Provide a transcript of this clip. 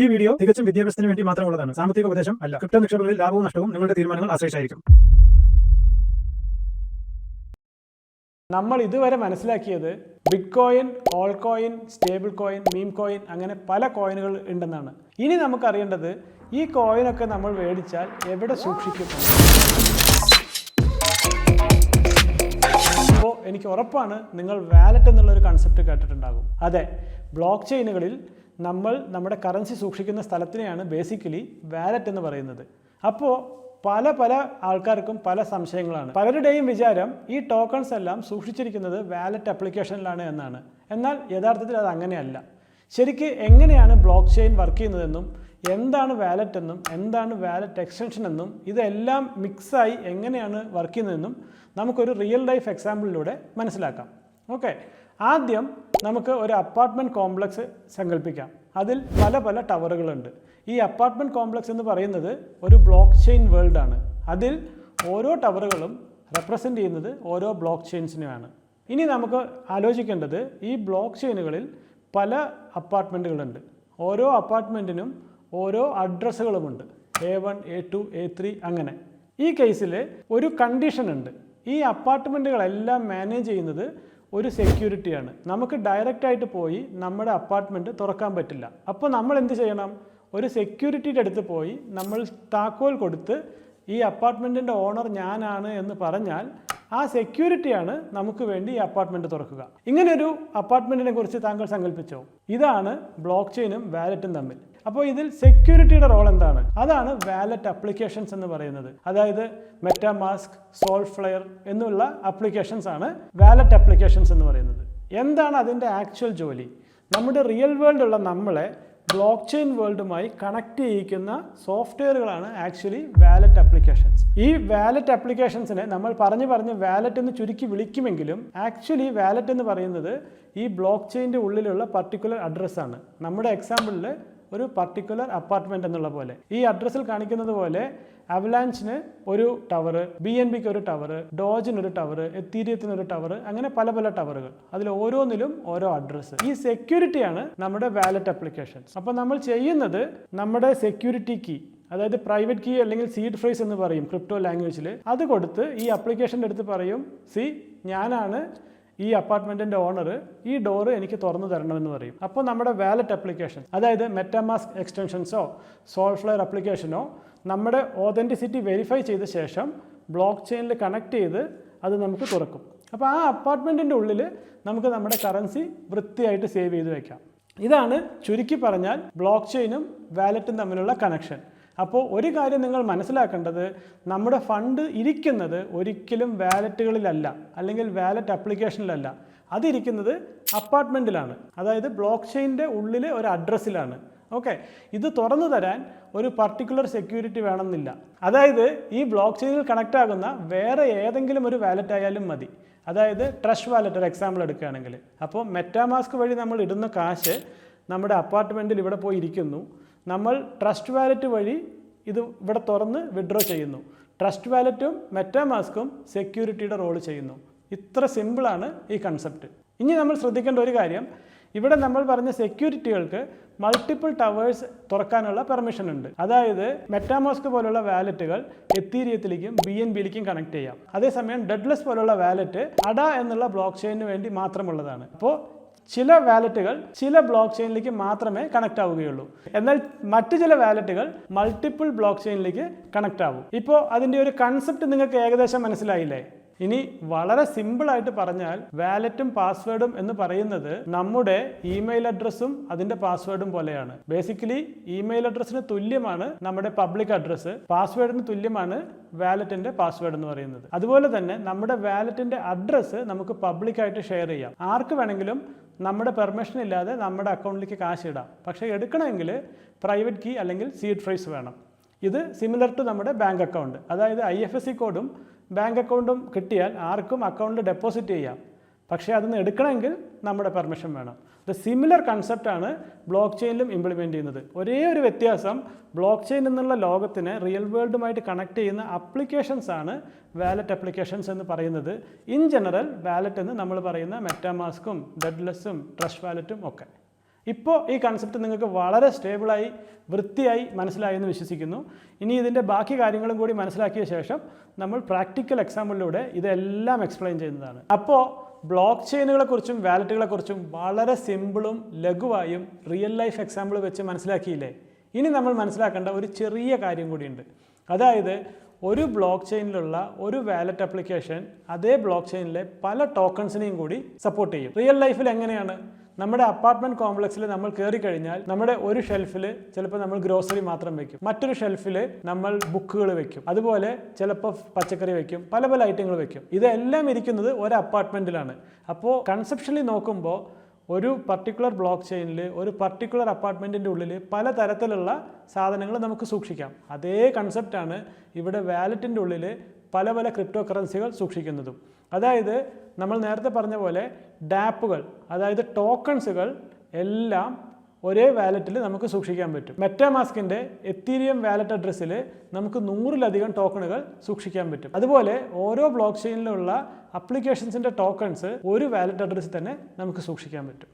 ഈ വീഡിയോ തികച്ചും വിദ്യാഭ്യാസത്തിന് വേണ്ടി മാത്രമുള്ളതാണ്. സാമ്പത്തിക ഉപദേശം അല്ല. ക്രിപ്റ്റോ നിക്ഷേപങ്ങളിൽ ലാഭവും നഷ്ടവും നിങ്ങളുടെ തീരുമാനങ്ങൾ ആശ്രയിച്ചായിരിക്കും. നമ്മൾ ഇതുവരെ മനസ്സിലാക്കിയത് bitcoin, altcoin, stable coin, meme coin അങ്ങനെ പല കോയിനുകൾ ഉണ്ടെന്നാണ്. ഇനി നമുക്കറിയേണ്ടത് ഈ കോയിനൊക്കെ നമ്മൾ മേടിച്ചാൽ എവിടെ സൂക്ഷിക്കും. അപ്പോൾ എനിക്ക് ഉറപ്പാണ് നിങ്ങൾ വാലറ്റ് എന്നുള്ളൊരു കൺസെപ്റ്റ് കേട്ടിട്ടുണ്ടാകും. അതെ, ബ്ലോക്ക് ചെയിനുകളിൽ നമ്മൾ നമ്മുടെ കറൻസി സൂക്ഷിക്കുന്ന സ്ഥലത്തിനെയാണ് ബേസിക്കലി വാലറ്റ് എന്ന് പറയുന്നത്. അപ്പോൾ പല ആൾക്കാർക്കും പല സംശയങ്ങളാണ്. പലരുടെയും വിചാരം ഈ ടോക്കൺസ് എല്ലാം സൂക്ഷിച്ചിരിക്കുന്നത് വാലറ്റ് ആപ്ലിക്കേഷനിലാണ് എന്നാണ്. എന്നാൽ യഥാർത്ഥത്തിൽ അത് അങ്ങനെയല്ല. ശരിക്ക് എങ്ങനെയാണ് ബ്ലോക്ക് ചെയിൻ വർക്ക് ചെയ്യുന്നതെന്നും എന്താണ് വാലറ്റ് എന്നും എന്താണ് വാലറ്റ് എക്സ്റ്റൻഷൻ എന്നും ഇതെല്ലാം മിക്സായി എങ്ങനെയാണ് വർക്ക് ചെയ്യുന്നതെന്നും നമുക്കൊരു റിയൽ ലൈഫ് എക്സാമ്പിളിലൂടെ മനസ്സിലാക്കാം. ഓക്കെ, ആദ്യം നമുക്ക് ഒരു അപ്പാർട്ട്മെൻറ്റ് കോംപ്ലക്സ് സങ്കല്പിക്കാം. അതിൽ പല ടവറുകളുണ്ട്. ഈ അപ്പാർട്ട്മെൻറ്റ് കോംപ്ലക്സ് എന്ന് പറയുന്നത് ഒരു ബ്ലോക്ക് ചെയിൻ വേൾഡാണ്. അതിൽ ഓരോ ടവറുകളും റെപ്രസെൻ്റ് ചെയ്യുന്നത് ഓരോ ബ്ലോക്ക് ചെയിൻസിനെയാണ്. ഇനി നമുക്ക് ആലോചിക്കേണ്ടത് ഈ ബ്ലോക്ക് ചെയിനുകളിൽ പല അപ്പാർട്ട്മെൻറ്റുകളുണ്ട്. ഓരോ അപ്പാർട്ട്മെൻറ്റിനും ഓരോ അഡ്രസ്സുകളുമുണ്ട്. A1, A2, A3 അങ്ങനെ. ഈ കേസിൽ ഒരു കണ്ടീഷൻ ഉണ്ട്. ഈ അപ്പാർട്ട്മെൻറ്റുകളെല്ലാം മാനേജ് ചെയ്യുന്നത് ഒരു സെക്യൂരിറ്റിയാണ്. നമുക്ക് ഡയറക്റ്റായിട്ട് പോയി നമ്മുടെ അപ്പാർട്ട്മെൻറ്റ് തുറക്കാൻ പറ്റില്ല. അപ്പോൾ നമ്മൾ എന്ത് ചെയ്യണം? ഒരു സെക്യൂരിറ്റിയുടെ അടുത്ത് പോയി നമ്മൾ താക്കോൽ കൊടുത്ത് ഈ അപ്പാർട്ട്മെൻറ്റിൻ്റെ ഓണർ ഞാനാണ് എന്ന് പറഞ്ഞാൽ ആ സെക്യൂരിറ്റിയാണ് നമുക്ക് വേണ്ടി ഈ അപ്പാർട്ട്മെൻറ്റ് തുറക്കുക. ഇങ്ങനെയൊരു അപ്പാർട്ട്മെൻറ്റിനെ കുറിച്ച് താങ്കൾ സങ്കല്പിച്ചോ? ഇതാണ് ബ്ലോക്ക് ചെയിനും വാലറ്റും തമ്മിൽ. അപ്പോൾ ഇതിൽ സെക്യൂരിറ്റിയുടെ റോൾ എന്താണ്? അതാണ് വാലറ്റ് ആപ്ലിക്കേഷൻസ് എന്ന് പറയുന്നത്. അതായത് മെറ്റാമാസ്ക്, സോൾഫ്ലയർ എന്നുള്ള ആപ്ലിക്കേഷൻസ് ആണ് വാലറ്റ് ആപ്ലിക്കേഷൻസ് എന്ന് പറയുന്നത്. എന്താണ് അതിൻ്റെ ആക്ച്വൽ ജോലി? നമ്മുടെ റിയൽ വേൾഡുള്ള നമ്മളെ ബ്ലോക്ക് ചെയിൻ വേൾഡുമായി കണക്ട് ചെയ്യിക്കുന്ന സോഫ്റ്റ്വെയറുകളാണ് ആക്ച്വലി വാലറ്റ് ആപ്ലിക്കേഷൻസ്. ഈ വാലറ്റ് ആപ്ലിക്കേഷൻസിനെ നമ്മൾ പറഞ്ഞ് വാലറ്റ് എന്ന് ചുരുക്കി വിളിക്കുമെങ്കിലും ആക്ച്വലി വാലറ്റ് എന്ന് പറയുന്നത് ഈ ബ്ലോക്ക് ചെയിൻ്റെ ഉള്ളിലുള്ള പർട്ടിക്കുലർ അഡ്രസ്സാണ്. നമ്മുടെ എക്സാമ്പിളിൽ ഒരു പർട്ടിക്കുലർ അപ്പാർട്ട്മെൻറ്റ് എന്നുള്ള പോലെ ഈ അഡ്രസ്സിൽ കാണിക്കുന്നത് പോലെ അവലാഞ്ചിന് ഒരു ടവർ, BNBക്ക് ഒരു ടവർ, ഡോജിനൊരു ടവർ, എത്തീരിയത്തിനൊരു ടവർ, അങ്ങനെ പല ടവറുകൾ. അതിൽ ഓരോന്നിലും ഓരോ അഡ്രസ്സ്. ഈ സെക്യൂരിറ്റിയാണ് നമ്മുടെ വാലറ്റ് ആപ്ലിക്കേഷൻസ്. അപ്പോൾ നമ്മൾ ചെയ്യുന്നത് നമ്മുടെ സെക്യൂരിറ്റി കീ, അതായത് പ്രൈവറ്റ് കീ അല്ലെങ്കിൽ സീഡ് ഫ്രേസ് എന്ന് പറയും ക്രിപ്റ്റോ ലാംഗ്വേജിൽ, അത് കൊടുത്ത് ഈ ആപ്ലിക്കേഷൻ്റെ അടുത്ത് പറയും, ഞാനാണ് ഈ അപ്പാർട്ട്മെൻറ്റിൻ്റെ ഓണർ, ഈ ഡോറ് എനിക്ക് തുറന്നു തരണമെന്ന് പറയും. അപ്പോൾ നമ്മുടെ വാലറ്റ് ആപ്ലിക്കേഷൻ, അതായത് മെറ്റാമാസ്ക് എക്സ്റ്റൻഷൻസോ സോൾഫ്ലയർ ആപ്ലിക്കേഷനോ നമ്മുടെ ഓതൻറ്റിസിറ്റി വെരിഫൈ ചെയ്ത ശേഷം ബ്ലോക്ക് ചെയിനിൽ കണക്ട് ചെയ്ത് അത് നമുക്ക് തുറക്കും. അപ്പോൾ ആ അപ്പാർട്ട്മെൻറ്റിൻ്റെ ഉള്ളിൽ നമുക്ക് നമ്മുടെ കറൻസി വൃത്തിയായിട്ട് സേവ് ചെയ്ത് വയ്ക്കാം. ഇതാണ് ചുരുക്കി പറഞ്ഞാൽ ബ്ലോക്ക് ചെയിനും വാലറ്റും തമ്മിലുള്ള കണക്ഷൻ. അപ്പോൾ ഒരു കാര്യം നിങ്ങൾ മനസ്സിലാക്കേണ്ടത്, നമ്മുടെ ഫണ്ട് ഇരിക്കുന്നത് ഒരിക്കലും വാലറ്റുകളിലല്ല, അല്ലെങ്കിൽ വാലറ്റ് ആപ്ലിക്കേഷനിലല്ല. അതിരിക്കുന്നത് അപ്പാർട്ട്മെൻറ്റിലാണ്, അതായത് ബ്ലോക്ക് ചെയിൻ്റെ ഉള്ളിലെ ഒരു അഡ്രസ്സിലാണ്. ഓക്കെ, ഇത് തുറന്നു തരാൻ ഒരു പർട്ടിക്കുലർ സെക്യൂരിറ്റി വേണമെന്നില്ല. അതായത് ഈ ബ്ലോക്ക് ചെയിനിൽ കണക്റ്റ് ആകുന്ന വേറെ ഏതെങ്കിലും ഒരു വാലറ്റ് ആയാലും മതി. അതായത് ട്രസ്റ്റ് വാലറ്റ് ഒരു എക്സാമ്പിൾ എടുക്കുകയാണെങ്കിൽ, അപ്പോൾ മെറ്റാമാസ്ക് വഴി നമ്മൾ ഇടുന്ന കാശ് നമ്മുടെ അപ്പാർട്ട്മെൻറ്റിൽ ഇവിടെ പോയി ഇരിക്കുന്നു. നമ്മൾ ട്രസ്റ്റ് വാലറ്റ് വഴി ഇത് ഇവിടെ തുറന്ന് വിഡ്രോ ചെയ്യുന്നു. ട്രസ്റ്റ് വാലറ്റും മെറ്റാമാസ്കും സെക്യൂരിറ്റിയുടെ റോൾ ചെയ്യുന്നു. ഇത്ര സിമ്പിളാണ് ഈ കൺസെപ്റ്റ്. ഇനി നമ്മൾ ശ്രദ്ധിക്കേണ്ട ഒരു കാര്യം, ഇവിടെ നമ്മൾ പറഞ്ഞ സെക്യൂരിറ്റികൾക്ക് മൾട്ടിപ്പിൾ ടവേഴ്സ് തുറക്കാനുള്ള പെർമിഷൻ ഉണ്ട്. അതായത് മെറ്റാമാസ്ക് പോലുള്ള വാലറ്റുകൾ എത്തീരിയത്തിലേക്കും BNBയിലേക്കും കണക്ട് ചെയ്യാം. അതേസമയം ഡെഡ്ലെസ് പോലുള്ള വാലറ്റ് അഡ എന്നുള്ള ബ്ലോക്ക് ചെയിനിന് വേണ്ടി മാത്രമുള്ളതാണ്. അപ്പോൾ ചില വാലറ്റുകൾ ചില ബ്ലോക്ക് ചെയിനിലേക്ക് മാത്രമേ കണക്ട് ആവുകയുള്ളൂ. എന്നാൽ മറ്റു ചില വാലറ്റുകൾ മൾട്ടിപ്പിൾ ബ്ലോക്ക് ചെയിനിലേക്ക് കണക്ട് ആവും. ഇപ്പോൾ അതിൻ്റെ ഒരു കൺസെപ്റ്റ് നിങ്ങൾക്ക് ഏകദേശം മനസ്സിലായില്ലേ? ഇനി വളരെ സിമ്പിളായിട്ട് പറഞ്ഞാൽ വാലറ്റും പാസ്വേഡും എന്ന് പറയുന്നത് നമ്മുടെ ഇമെയിൽ അഡ്രസ്സും അതിൻ്റെ പാസ്വേഡും പോലെയാണ്. ബേസിക്കലി ഇമെയിൽ അഡ്രസ്സിന് തുല്യമാണ് നമ്മുടെ പബ്ലിക് അഡ്രസ്സ്, പാസ്വേഡിന് തുല്യമാണ് വാലറ്റിൻ്റെ പാസ്വേഡ് എന്ന് പറയുന്നത്. അതുപോലെ തന്നെ നമ്മുടെ വാലറ്റിൻ്റെ അഡ്രസ്സ് നമുക്ക് പബ്ലിക്കായിട്ട് ഷെയർ ചെയ്യാം. ആർക്ക് വേണമെങ്കിലും നമ്മുടെ പെർമിഷൻ ഇല്ലാതെ നമ്മുടെ അക്കൗണ്ടിലേക്ക് കാശ് ഇടാം. പക്ഷേ എടുക്കണമെങ്കിൽ പ്രൈവറ്റ് കീ അല്ലെങ്കിൽ സീഡ് ഫ്രേസ് വേണം. ഇത് സിമിലർ ടു നമ്മുടെ ബാങ്ക് അക്കൗണ്ട്, അതായത് IFSC കോഡും ബാങ്ക് അക്കൗണ്ടും കിട്ടിയാൽ ആർക്കും അക്കൗണ്ടിൽ ഡെപ്പോസിറ്റ് ചെയ്യാം. പക്ഷേ അതിന് എടുക്കണമെങ്കിൽ നമ്മുടെ പെർമിഷൻ വേണം. ദ സിമിലർ കൺസെപ്റ്റാണ് ബ്ലോക്ക് ചെയിനിലും ഇംപ്ലിമെൻറ്റ് ചെയ്യുന്നത്. ഒരേ ഒരു വ്യത്യാസം, ബ്ലോക്ക് ചെയിൻ എന്നുള്ള ലോകത്തിനെ റിയൽ വേൾഡുമായിട്ട് കണക്ട് ചെയ്യുന്ന ആപ്ലിക്കേഷൻസ് ആണ് വാലറ്റ് ആപ്ലിക്കേഷൻസ് എന്ന് പറയുന്നത്. ഇൻ ജനറൽ വാലറ്റ് എന്ന് നമ്മൾ പറയുന്ന മെറ്റാമാസ്കും ഡെഡ്ലെസ്സും ട്രസ്റ്റ് വാലറ്റും ഒക്കെ. ഇപ്പോൾ ഈ കൺസെപ്റ്റ് നിങ്ങൾക്ക് വളരെ സ്റ്റേബിളായി വൃത്തിയായി മനസ്സിലായി എന്ന് വിശ്വസിക്കുന്നു. ഇനി ഇതിൻ്റെ ബാക്കി കാര്യങ്ങളും കൂടി മനസ്സിലാക്കിയ ശേഷം നമ്മൾ പ്രാക്ടിക്കൽ എക്സാമ്പിളിലൂടെ ഇതെല്ലാം എക്സ്പ്ലെയിൻ ചെയ്യുന്നതാണ്. അപ്പോൾ ബ്ലോക്ക് ചെയിനുകളെക്കുറിച്ചും വാലറ്റുകളെക്കുറിച്ചും വളരെ സിമ്പിളും ലഘുവായും റിയൽ ലൈഫ് എക്സാമ്പിൾ വെച്ച് മനസ്സിലാക്കിയില്ലേ? ഇനി നമ്മൾ മനസ്സിലാക്കേണ്ട ഒരു ചെറിയ കാര്യം കൂടിയുണ്ട്. അതായത് ഒരു ബ്ലോക്ക് ചെയിനിലുള്ള ഒരു വാലറ്റ് ആപ്ലിക്കേഷൻ അതേ ബ്ലോക്ക് ചെയിനിലെ പല ടോക്കൺസിനെയും കൂടി സപ്പോർട്ട് ചെയ്യും. റിയൽ ലൈഫിൽ എങ്ങനെയാണ്? നമ്മുടെ അപ്പാർട്ട്മെൻറ്റ് കോംപ്ലക്സിൽ നമ്മൾ കയറി കഴിഞ്ഞാൽ നമ്മുടെ ഒരു ഷെൽഫിൽ ചിലപ്പോൾ നമ്മൾ ഗ്രോസറി മാത്രം വെക്കും, മറ്റൊരു ഷെൽഫിൽ നമ്മൾ ബുക്കുകൾ വെക്കും, അതുപോലെ ചിലപ്പോൾ പച്ചക്കറി വെക്കും, പല പല ഐറ്റങ്ങൾ വെക്കും. ഇതെല്ലാം ഇരിക്കുന്നത് ഒരു അപ്പാർട്ട്മെൻറ്റിലാണ്. അപ്പോൾ കൺസെപ്ഷലി നോക്കുമ്പോൾ ഒരു പർട്ടിക്കുലർ ബ്ലോക്ക് ചെയിനിൽ ഒരു പർട്ടിക്കുലർ അപ്പാർട്ട്മെൻറ്റിൻ്റെ ഉള്ളിൽ പല തരത്തിലുള്ള സാധനങ്ങൾ നമുക്ക് സൂക്ഷിക്കാം. അതേ കൺസെപ്റ്റാണ് ഇവിടെ വാലറ്റിൻ്റെ ഉള്ളിൽ പല പല ക്രിപ്റ്റോ കറൻസികൾ സൂക്ഷിക്കുന്നതും. അതായത് നമ്മൾ നേരത്തെ പറഞ്ഞ പോലെ ഡാപ്പുകൾ, അതായത് ടോക്കൺസുകൾ എല്ലാം ഒരേ വാലറ്റിൽ നമുക്ക് സൂക്ഷിക്കാൻ പറ്റും. മെറ്റാമാസ്കിൻ്റെ എത്തീരിയം വാലറ്റ് അഡ്രസ്സിൽ നമുക്ക് 100-ലധികം ടോക്കണുകൾ സൂക്ഷിക്കാൻ പറ്റും. അതുപോലെ ഓരോ ബ്ലോക്ക് ചെയിനിലുള്ള അപ്ലിക്കേഷൻസിൻ്റെ ടോക്കൺസ് ഒരു വാലറ്റ് അഡ്രസ്സിൽ തന്നെ നമുക്ക് സൂക്ഷിക്കാൻ പറ്റും.